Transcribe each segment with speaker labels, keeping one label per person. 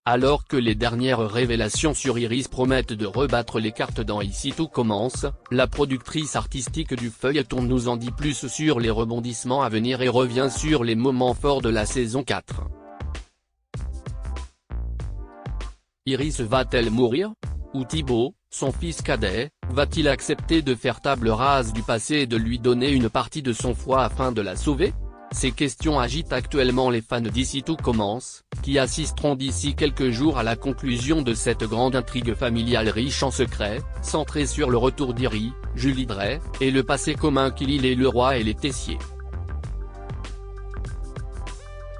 Speaker 1: Alors que les dernières révélations sur Iris promettent de rebattre les cartes dans Ici tout commence, la productrice artistique du feuilleton nous en dit plus sur les rebondissements à venir et revient sur les moments forts de la saison 4. Iris va-t-elle mourir ? Ou Thibaut, son fils cadet, va-t-il accepter de faire table rase du passé et de lui donner une partie de son foie afin de la sauver ? Ces questions agitent actuellement les fans d'Ici tout commence, qui assisteront d'ici quelques jours à la conclusion de cette grande intrigue familiale riche en secrets, centrée sur le retour d'Iris, Julie Drey, et le passé commun qui lie les Leroy et les Tessier.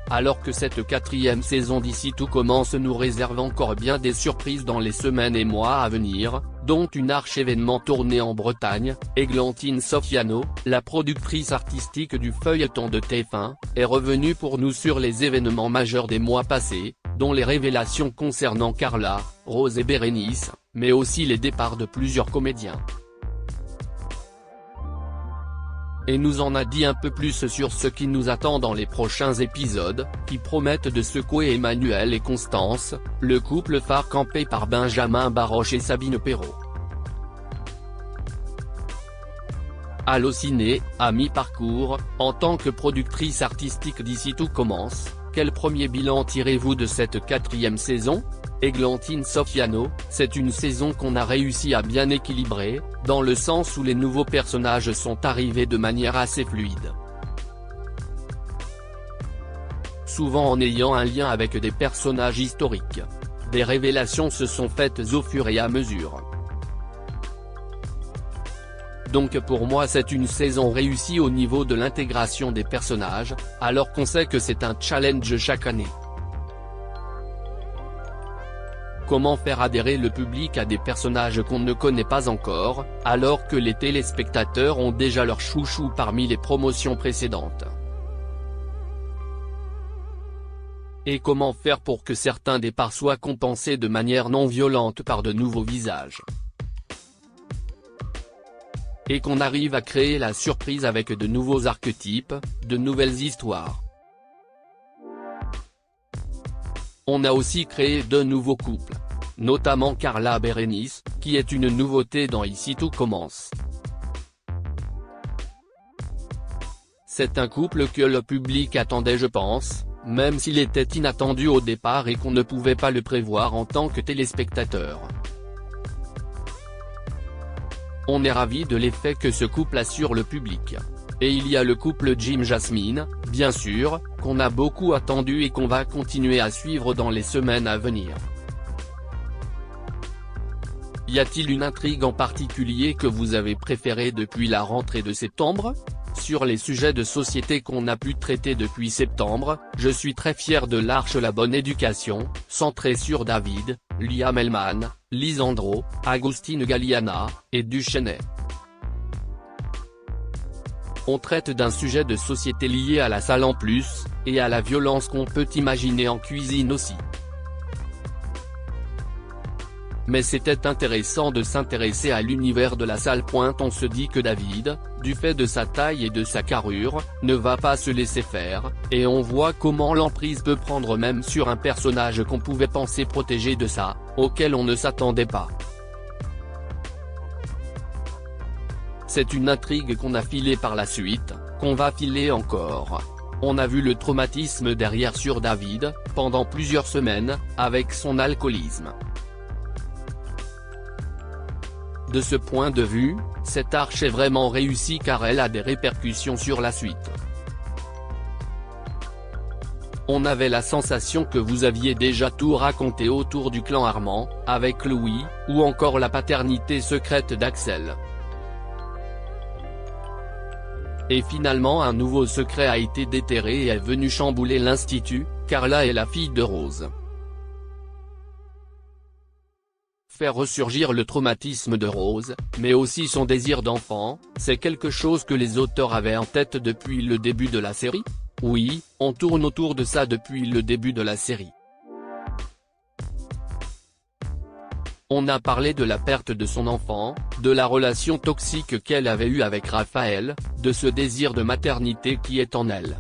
Speaker 1: Alors que cette 4e saison d'Ici tout commence nous réserve encore bien des surprises dans les semaines et mois à venir, dont une archi-événement tourné en Bretagne, Églantine Sofiano, la productrice artistique du feuilleton de TF1, est revenue pour nous sur les événements majeurs des mois passés, dont les révélations concernant Carla, Rose et Bérénice, mais aussi les départs de plusieurs comédiens. Et nous en a dit un peu plus sur ce qui nous attend dans les prochains épisodes, qui promettent de secouer Emmanuel et Constance, le couple phare campé par Benjamin Baroche et Sabine Perrault. Allociné, à mi-parcours, en tant que productrice artistique d'Ici tout commence, quel premier bilan tirez-vous de cette 4e saison ? Églantine Sofiano, c'est une saison qu'on a réussi à bien équilibrer, dans le sens où les nouveaux personnages sont arrivés de manière assez fluide. Souvent en ayant un lien avec des personnages historiques. Des révélations se sont faites au fur et à mesure. Donc pour moi c'est une saison réussie au niveau de l'intégration des personnages, alors qu'on sait que c'est un challenge chaque année. Comment faire adhérer le public à des personnages qu'on ne connaît pas encore, alors que les téléspectateurs ont déjà leur chouchou parmi les promotions précédentes? Et comment faire pour que certains départs soient compensés de manière non violente par de nouveaux visages? Et qu'on arrive à créer la surprise avec de nouveaux archétypes, de nouvelles histoires. On a aussi créé de nouveaux couples, notamment Carla Bérénice, qui est une nouveauté dans Ici tout commence. C'est un couple que le public attendait je pense, même s'il était inattendu au départ et qu'on ne pouvait pas le prévoir en tant que téléspectateur. On est ravi de l'effet que ce couple a sur le public. Et il y a le couple Jim-Jasmine, bien sûr, qu'on a beaucoup attendu et qu'on va continuer à suivre dans les semaines à venir. Y a-t-il une intrigue en particulier que vous avez préférée depuis la rentrée de septembre ? Sur les sujets de société qu'on a pu traiter depuis septembre, je suis très fier de l'Arche La Bonne Éducation, centrée sur David, Liam Hellman, Lisandro, Agustine Galliana, et Duchesnay. On traite d'un sujet de société lié à la salle en plus, et à la violence qu'on peut imaginer en cuisine aussi. Mais c'était intéressant de s'intéresser à l'univers de la salle. On se dit que David, du fait de sa taille et de sa carrure, ne va pas se laisser faire, et on voit comment l'emprise peut prendre même sur un personnage qu'on pouvait penser protégé de ça, auquel on ne s'attendait pas. C'est une intrigue qu'on a filée par la suite, qu'on va filer encore. On a vu le traumatisme derrière sur David, pendant plusieurs semaines, avec son alcoolisme. De ce point de vue, cette arche est vraiment réussie car elle a des répercussions sur la suite. On avait la sensation que vous aviez déjà tout raconté autour du clan Armand, avec Louis, ou encore la paternité secrète d'Axel. Et finalement un nouveau secret a été déterré et est venu chambouler l'institut, Carla est la fille de Rose. Faire ressurgir le traumatisme de Rose, mais aussi son désir d'enfant, c'est quelque chose que les auteurs avaient en tête depuis le début de la série ? Oui, on tourne autour de ça depuis le début de la série. On a parlé de la perte de son enfant, de la relation toxique qu'elle avait eue avec Raphaël, de ce désir de maternité qui est en elle.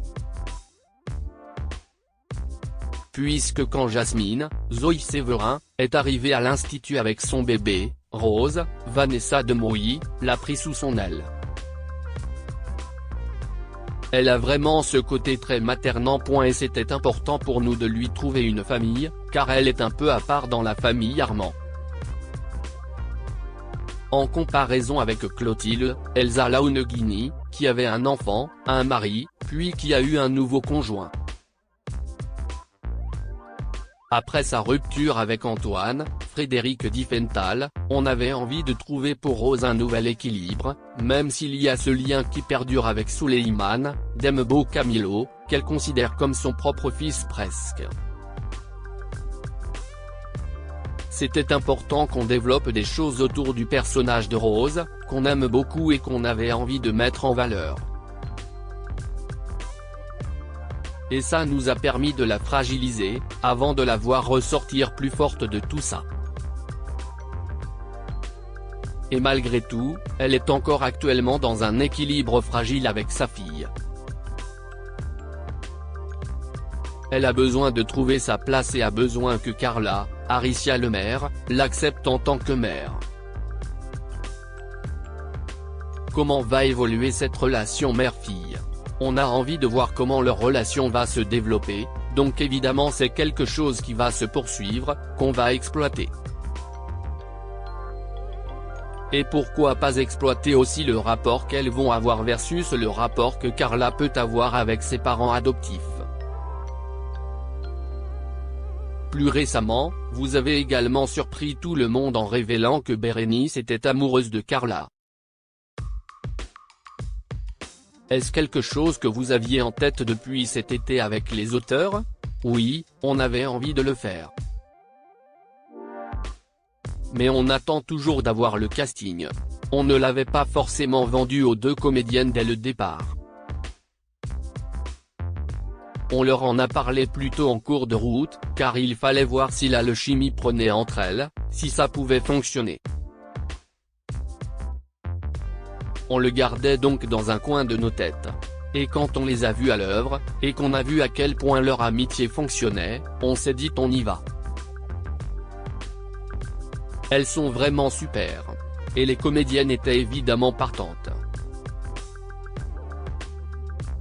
Speaker 1: puisque quand Jasmine, Zoe Séverin, est arrivée à l'institut avec son bébé, Rose, Vanessa Demouy, l'a pris sous son aile. Elle a vraiment ce côté très maternant. Et c'était important pour nous de lui trouver une famille, car elle est un peu à part dans la famille Armand. En comparaison avec Clotilde, Elsa Launegini, qui avait un enfant, un mari, puis qui a eu un nouveau conjoint. Après sa rupture avec Antoine, Frédéric Diffenthal, on avait envie de trouver pour Rose un nouvel équilibre, même s'il y a ce lien qui perdure avec Souleymane Dembo Camilo, qu'elle considère comme son propre fils presque. C'était important qu'on développe des choses autour du personnage de Rose, qu'on aime beaucoup et qu'on avait envie de mettre en valeur. Et ça nous a permis de la fragiliser, avant de la voir ressortir plus forte de tout ça. Et malgré tout, elle est encore actuellement dans un équilibre fragile avec sa fille. Elle a besoin de trouver sa place et a besoin que Carla, Aricia Lemaire, l'accepte en tant que mère. Comment va évoluer cette relation mère-fille? On a envie de voir comment leur relation va se développer, donc évidemment c'est quelque chose qui va se poursuivre, qu'on va exploiter. Et pourquoi pas exploiter aussi le rapport qu'elles vont avoir versus le rapport que Carla peut avoir avec ses parents adoptifs. Plus récemment, vous avez également surpris tout le monde en révélant que Bérénice était amoureuse de Carla. Est-ce quelque chose que vous aviez en tête depuis cet été avec les auteurs? Oui, on avait envie de le faire. Mais on attend toujours d'avoir le casting. On ne l'avait pas forcément vendu aux deux comédiennes dès le départ. On leur en a parlé plus tôt en cours de route, car il fallait voir si l'alchimie prenait entre elles, si ça pouvait fonctionner. On le gardait donc dans un coin de nos têtes. Et quand on les a vus à l'œuvre, et qu'on a vu à quel point leur amitié fonctionnait, on s'est dit on y va. Elles sont vraiment super. Et les comédiennes étaient évidemment partantes.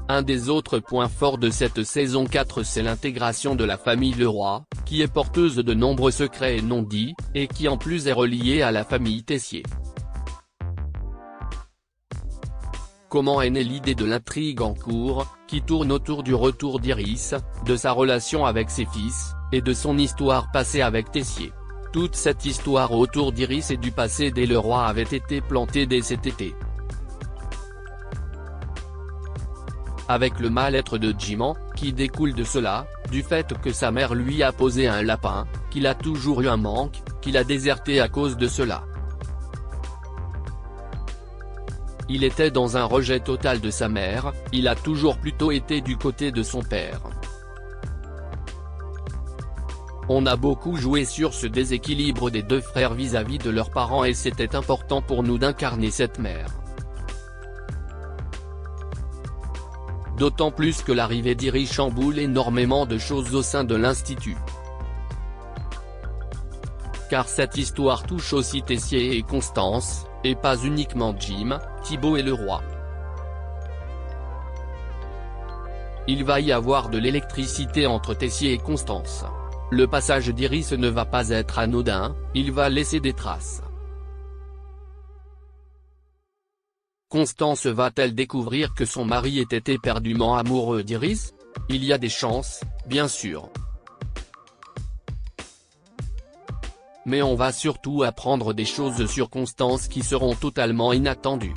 Speaker 1: Un des autres points forts de cette saison 4 c'est l'intégration de la famille Leroy, qui est porteuse de nombreux secrets non dits, et qui en plus est reliée à la famille Tessier. Comment est née l'idée de l'intrigue en cours, qui tourne autour du retour d'Iris, de sa relation avec ses fils, et de son histoire passée avec Tessier. Toute cette histoire autour d'Iris et du passé des Leroy avait été plantée dès cet été. Avec le mal-être de Jiman, qui découle de cela, du fait que sa mère lui a posé un lapin, qu'il a toujours eu un manque, qu'il a déserté à cause de cela. Il était dans un rejet total de sa mère, il a toujours plutôt été du côté de son père. On a beaucoup joué sur ce déséquilibre des deux frères vis-à-vis de leurs parents et c'était important pour nous d'incarner cette mère. D'autant plus que l'arrivée d'Iris chamboule énormément de choses au sein de l'institut. Car cette histoire touche aussi Tessier et Constance, et pas uniquement Jim, Thibaut et Leroy. Il va y avoir de l'électricité entre Tessier et Constance. Le passage d'Iris ne va pas être anodin, il va laisser des traces. Constance va-t-elle découvrir que son mari était éperdument amoureux d'Iris? Il y a des chances, bien sûr. Mais on va surtout apprendre des choses sur Constance qui seront totalement inattendues.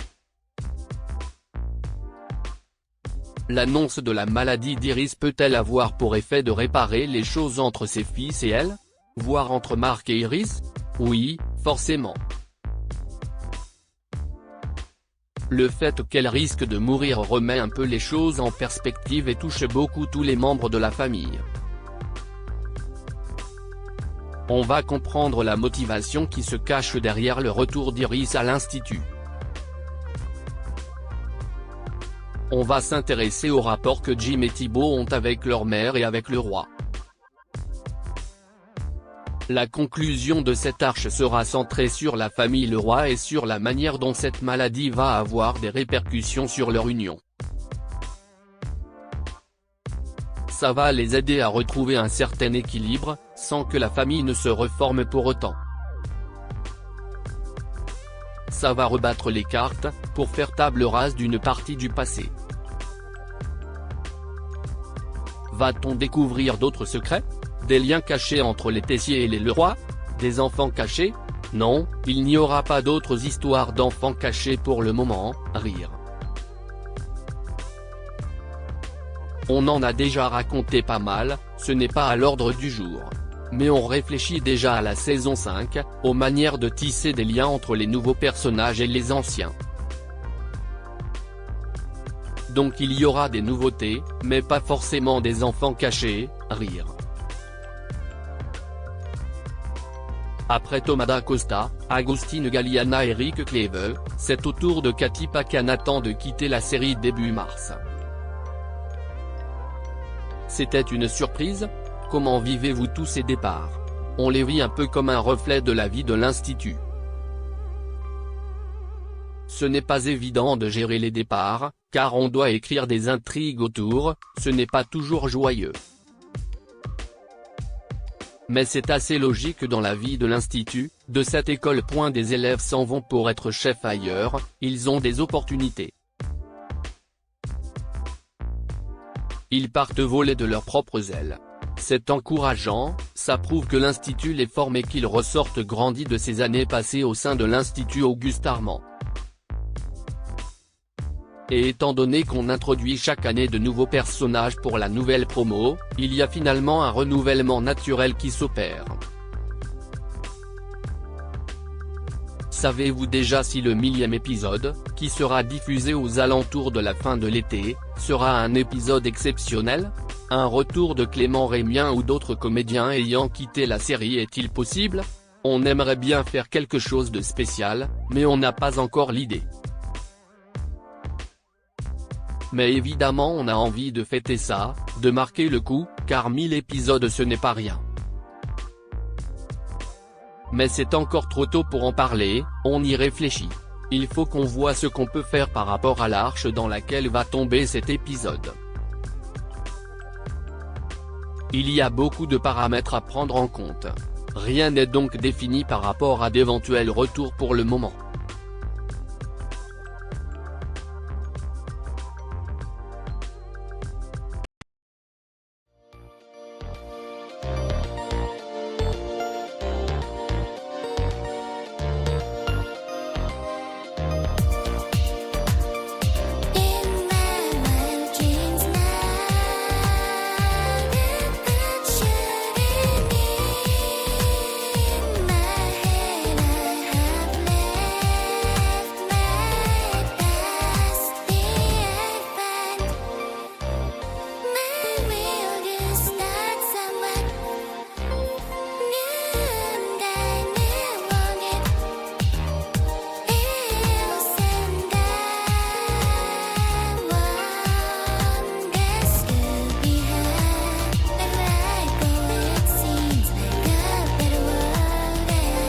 Speaker 1: L'annonce de la maladie d'Iris peut-elle avoir pour effet de réparer les choses entre ses fils et elle? Voire entre Marc et Iris? Oui, forcément. Le fait qu'elle risque de mourir remet un peu les choses en perspective et touche beaucoup tous les membres de la famille. On va comprendre la motivation qui se cache derrière le retour d'Iris à l'institut. On va s'intéresser au rapport que Jim et Thibaut ont avec leur mère et avec Leroy. La conclusion de cette arche sera centrée sur la famille Leroy et sur la manière dont cette maladie va avoir des répercussions sur leur union. Ça va les aider à retrouver un certain équilibre, sans que la famille ne se reforme pour autant. Ça va rebattre les cartes, pour faire table rase d'une partie du passé. Va-t-on découvrir d'autres secrets? Des liens cachés entre les Tessier et les Leroy? Des enfants cachés? Non, il n'y aura pas d'autres histoires d'enfants cachés pour le moment, rire. On en a déjà raconté pas mal, ce n'est pas à l'ordre du jour. Mais on réfléchit déjà à la saison 5, aux manières de tisser des liens entre les nouveaux personnages et les anciens. Donc il y aura des nouveautés, mais pas forcément des enfants cachés, rire. Après Thomas D'Acosta, Agostine Galliana et Rick Clavel, c'est au tour de Cathy Paquin-Nathan de quitter la série début mars. C'était une surprise? Comment vivez-vous tous ces départs? On les vit un peu comme un reflet de la vie de l'Institut. Ce n'est pas évident de gérer les départs, car on doit écrire des intrigues autour, ce n'est pas toujours joyeux. Mais c'est assez logique dans la vie de l'Institut, de cette école. Des élèves s'en vont pour être chefs ailleurs, ils ont des opportunités. Ils partent voler de leurs propres ailes. C'est encourageant, ça prouve que l'Institut les forme et qu'ils ressortent grandis de ces années passées au sein de l'Institut Auguste Armand. Et étant donné qu'on introduit chaque année de nouveaux personnages pour la nouvelle promo, il y a finalement un renouvellement naturel qui s'opère. Savez-vous déjà si le 1000e épisode, qui sera diffusé aux alentours de la fin de l'été, sera un épisode exceptionnel? Un retour de Clément Rémien ou d'autres comédiens ayant quitté la série est-il possible? On aimerait bien faire quelque chose de spécial, mais on n'a pas encore l'idée. Mais évidemment on a envie de fêter ça, de marquer le coup, car 1000 épisodes ce n'est pas rien. Mais c'est encore trop tôt pour en parler, on y réfléchit. Il faut qu'on voit ce qu'on peut faire par rapport à l'arche dans laquelle va tomber cet épisode. Il y a beaucoup de paramètres à prendre en compte. Rien n'est donc défini par rapport à d'éventuels retours pour le moment.